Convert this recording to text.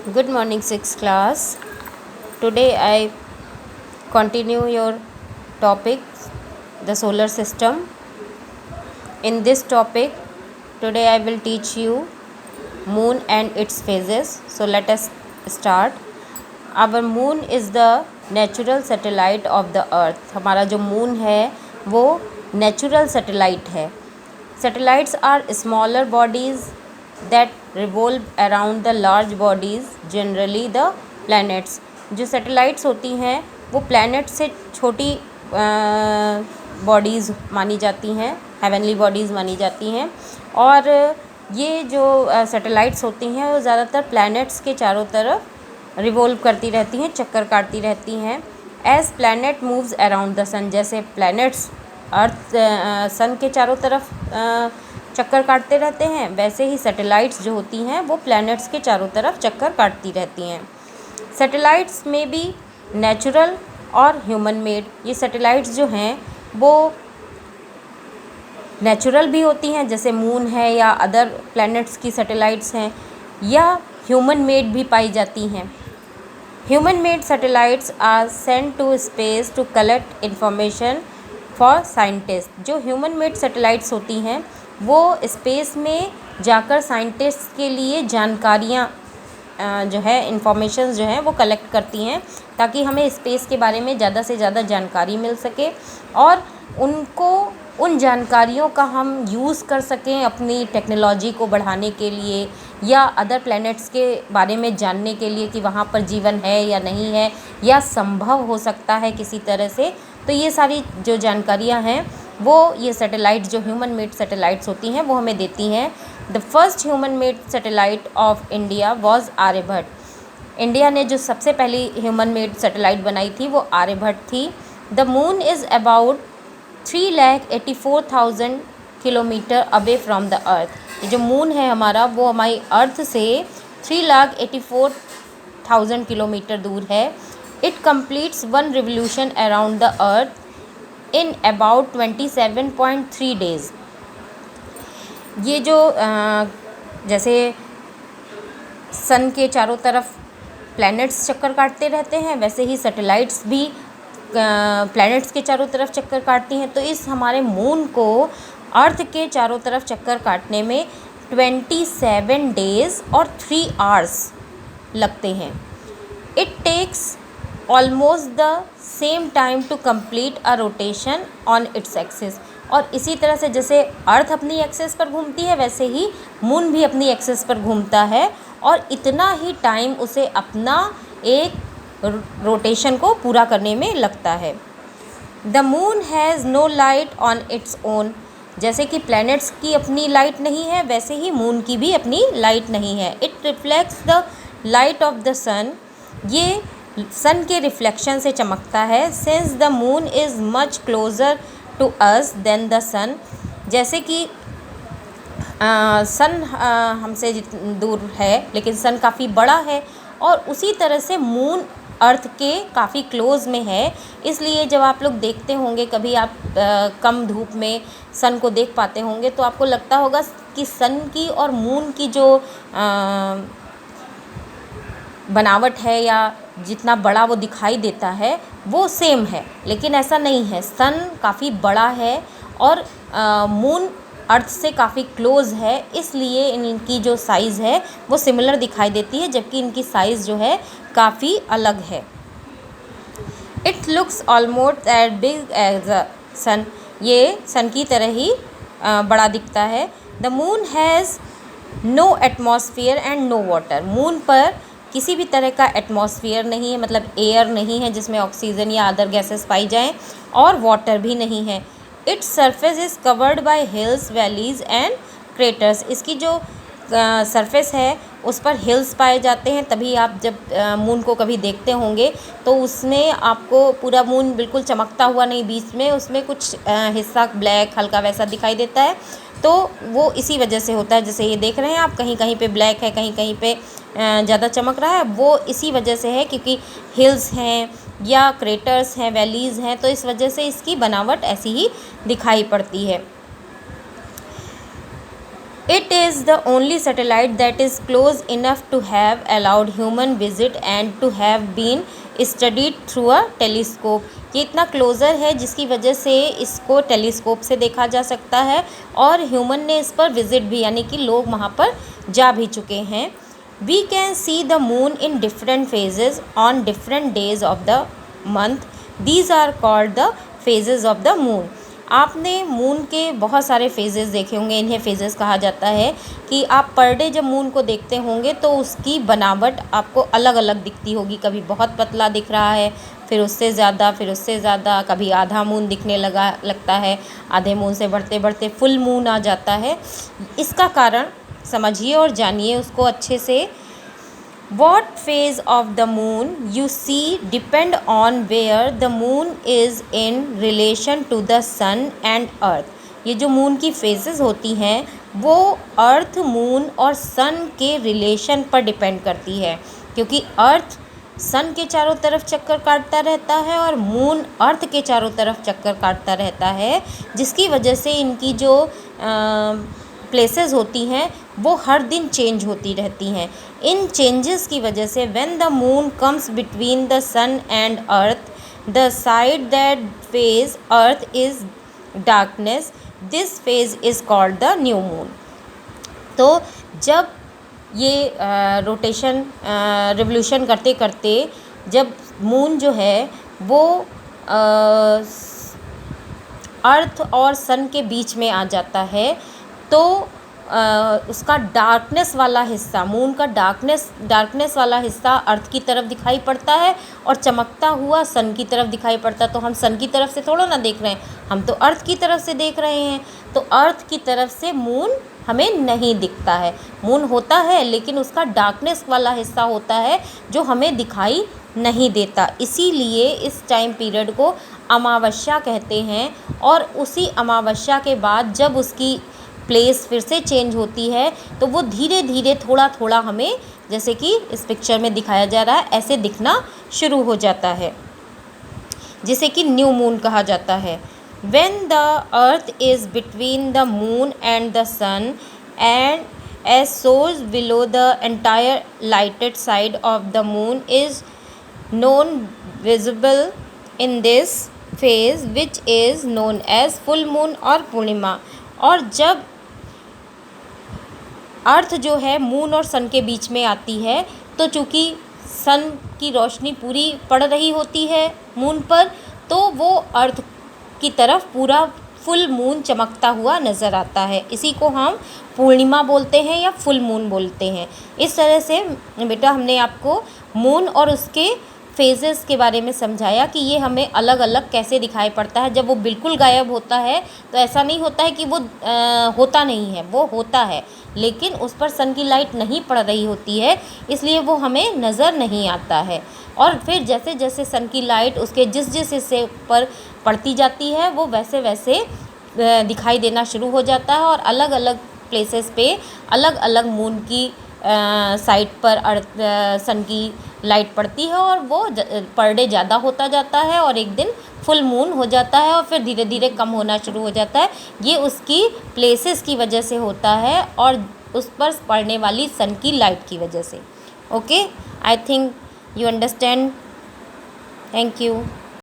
Good morning, sixth class. Today I continue your topic, the solar system. In this topic, today I will teach you moon and its phases. So let us start. Our moon is the natural satellite of the earth. हमारा जो moon है वो natural satellite है. Satellites are smaller bodies that revolve around the large bodies, generally the planets. जो satellites होती हैं वो planet से छोटी बॉडीज़ मानी जाती हैं, हेवनली बॉडीज़ मानी जाती हैं। और ये जो सैटेलाइट्स होती हैं वो ज़्यादातर प्लैनेट्स के चारों तरफ रिवॉल्व करती रहती हैं, चक्कर काटती रहती हैं। As planet moves around the sun, जैसे प्लैनेट्स अर्थ सन के चारों तरफ चक्कर काटते रहते हैं, वैसे ही सैटेलाइट्स जो होती हैं वो प्लैनेट्स के चारों तरफ चक्कर काटती रहती हैं। सैटेलाइट्स में भी नेचुरल और ह्यूमन मेड, ये सैटेलाइट्स जो हैं वो नेचुरल भी होती हैं, जैसे मून है या अदर प्लैनेट्स की सैटेलाइट्स हैं, या ह्यूमन मेड भी पाई जाती हैं। Human made satellites are sent to space to collect information for scientist. जो ह्यूमन मेड सैटेलाइट्स होती हैं वो स्पेस में जाकर साइंटिस्ट के लिए जानकारियाँ जो है इंफॉर्मेशन जो है वो कलेक्ट करती हैं, ताकि हमें स्पेस के बारे में ज़्यादा से ज़्यादा जानकारी मिल सके और उन जानकारियों का हम यूज़ कर सकें अपनी टेक्नोलॉजी को बढ़ाने के लिए, या अदर प्लैनेट्स के बारे में जानने के लिए कि वहाँ पर जीवन है या नहीं है, या संभव हो सकता है किसी तरह से। तो ये सारी जो जानकारियाँ हैं वो ये सैटेलाइट जो ह्यूमन मेड सैटेलाइट्स होती हैं वो हमें देती हैं। The first human made satellite of India was Aryabhatta. India ने जो सबसे पहली ह्यूमन मेड सैटेलाइट बनाई थी वो आर्यभट्ट थी। The moon is about 3,84,000 kilometre away from the earth. जो मून है हमारा वो हमारी अर्थ से 3,84,000 किलोमीटर दूर है। It completes one revolution around the earth in about 27.3 days. ये जो जैसे सन के चारों तरफ प्लैनेट्स चक्कर काटते रहते हैं, वैसे ही सैटेलाइट्स भी प्लैनेट्स के चारों तरफ चक्कर काटती हैं। तो इस हमारे मून को अर्थ के चारों तरफ चक्कर काटने में 27 डेज़ और 3 आवर्स लगते हैं। It takes almost the same time to complete a rotation on its axis. और इसी तरह से जैसे अर्थ अपनी एक्सिस पर घूमती है, वैसे ही मून भी अपनी एक्सिस पर घूमता है, और इतना ही टाइम उसे अपना एक रोटेशन को पूरा करने में लगता है। The moon has no light on its own. जैसे कि प्लैनेट्स की अपनी लाइट नहीं है, वैसे ही मून की भी अपनी लाइट नहीं है। It reflects the light of the sun. ये सन के रिफ्लेक्शन से चमकता है। Since the moon is much closer to us than the sun. जैसे कि सन हमसे दूर है, लेकिन सन काफ़ी बड़ा है, और उसी तरह से मून अर्थ के काफ़ी क्लोज़ में है। इसलिए जब आप लोग देखते होंगे, कभी आप कम धूप में सन को देख पाते होंगे, तो आपको लगता होगा कि सन की और मून की जो बनावट है या जितना बड़ा वो दिखाई देता है वो सेम है, लेकिन ऐसा नहीं है। सन काफ़ी बड़ा है और मून अर्थ से काफ़ी क्लोज़ है, इसलिए इनकी जो साइज़ है वो सिमिलर दिखाई देती है, जबकि इनकी साइज़ जो है काफ़ी अलग है। It looks almost as big as a sun. ये सन की तरह ही बड़ा दिखता है। The moon has no atmosphere and no water. Moon पर किसी भी तरह का एटमॉस्फेयर नहीं है, मतलब एयर नहीं है जिसमें ऑक्सीजन या अदर गैसेस पाई जाएं, और वाटर भी नहीं है। Its surface is covered by hills, valleys and craters. इसकी जो सरफेस है उस पर हिल्स पाए जाते हैं, तभी आप जब मून को कभी देखते होंगे तो उसमें आपको पूरा मून बिल्कुल चमकता हुआ नहीं, बीच में उसमें कुछ हिस्सा ब्लैक हल्का वैसा दिखाई देता है। तो वो इसी वजह से होता है, जैसे ये देख रहे हैं आप, कहीं कहीं पे ब्लैक है, कहीं कहीं पे ज़्यादा चमक रहा है, वो इसी वजह से है क्योंकि हिल्स हैं या क्रेटर्स हैं, वैलीज़ हैं, तो इस वजह से इसकी बनावट ऐसी ही दिखाई पड़ती है। It is the only satellite that is close enough to have allowed human visit and to have been studied through a telescope. ये इतना क्लोज़र है जिसकी वजह से इसको टेलीस्कोप से देखा जा सकता है और ह्यूमन ने इस पर विज़िट भी, यानी कि लोग वहाँ पर जा भी चुके हैं. We can see the moon in different phases on different days of the month. These are called the phases of the moon. आपने मून के बहुत सारे फेजेस देखे होंगे. इन्हें फेजेस कहा जाता है कि आप पर डे जब मून को देखते होंगे तो उसकी बनावट आपको अलग अलग दिखती होगी. कभी बहुत पतला दिख रहा है, फिर उससे ज़्यादा, फिर उससे ज़्यादा, कभी आधा मून दिखने लगता है, आधे मून से बढ़ते बढ़ते फुल मून आ जाता है. इसका कारण समझिए और जानिए उसको अच्छे से. What phase of the moon you see depend on where the moon is in relation to the sun and earth. ये जो मून की फेजेस होती हैं वो अर्थ, मून और सन के रिलेशन पर डिपेंड करती है, क्योंकि अर्थ सन के चारों तरफ चक्कर काटता रहता है और मून अर्थ के चारों तरफ चक्कर काटता रहता है, जिसकी वजह से इनकी जो प्लेसेस होती हैं वो हर दिन चेंज होती रहती हैं. इन चेंजेस की वजह से when the moon comes between the sun and earth, the side that faces earth is darkness. This phase is called the new moon. तो जब ये रोटेशन रिवोल्यूशन करते करते जब मून जो है वो अर्थ और सन के बीच में आ जाता है तो उसका डार्कनेस वाला हिस्सा, मून का डार्कनेस वाला हिस्सा अर्थ की तरफ दिखाई पड़ता है और चमकता हुआ सन की तरफ दिखाई पड़ता है. तो हम सन की तरफ से थोड़ा ना देख रहे हैं, हम तो अर्थ की तरफ से देख रहे हैं. तो अर्थ की तरफ से मून हमें नहीं दिखता है. मून होता है लेकिन उसका डार्कनेस वाला हिस्सा होता है जो हमें दिखाई नहीं देता. इसीलिए इस टाइम पीरियड को अमावस्या कहते हैं. और उसी अमावस्या के बाद जब उसकी प्लेस फिर से चेंज होती है तो वो धीरे धीरे थोड़ा थोड़ा हमें, जैसे कि इस पिक्चर में दिखाया जा रहा है, ऐसे दिखना शुरू हो जाता है, जिसे कि न्यू मून कहा जाता है. When the earth is between the moon and the sun and as source below, the entire lighted side of the moon is known visible in this phase, which is known as full moon और पूर्णिमा. और जब अर्थ जो है moon और सन के बीच में आती है तो चूँकि सन की रोशनी पूरी पड़ रही होती है मून पर, तो वो अर्थ की तरफ पूरा फुल मून चमकता हुआ नज़र आता है. इसी को हम पूर्णिमा बोलते हैं या फुल मून बोलते हैं. इस तरह से बेटा हमने आपको मून और उसके फेजेस के बारे में समझाया कि ये हमें अलग अलग कैसे दिखाई पड़ता है. जब वो बिल्कुल गायब होता है तो ऐसा नहीं होता है कि वो होता नहीं है, वो होता है, लेकिन उस पर सन की लाइट नहीं पड़ रही होती है, इसलिए वो हमें नज़र नहीं आता है. और फिर जैसे जैसे सन की लाइट उसके जिस जिस हिस्से पर पड़ती जाती है वो वैसे वैसे दिखाई देना शुरू हो जाता है और अलग अलग प्लेसेस पे अलग अलग मून की साइड पर सन की लाइट पड़ती है और वो पर डे ज़्यादा होता जाता है और एक दिन फुल मून हो जाता है और फिर धीरे धीरे कम होना शुरू हो जाता है. ये उसकी प्लेसेस की वजह से होता है और उस पर पड़ने वाली सन की लाइट की वजह से. Okay, I think you understand. Thank you.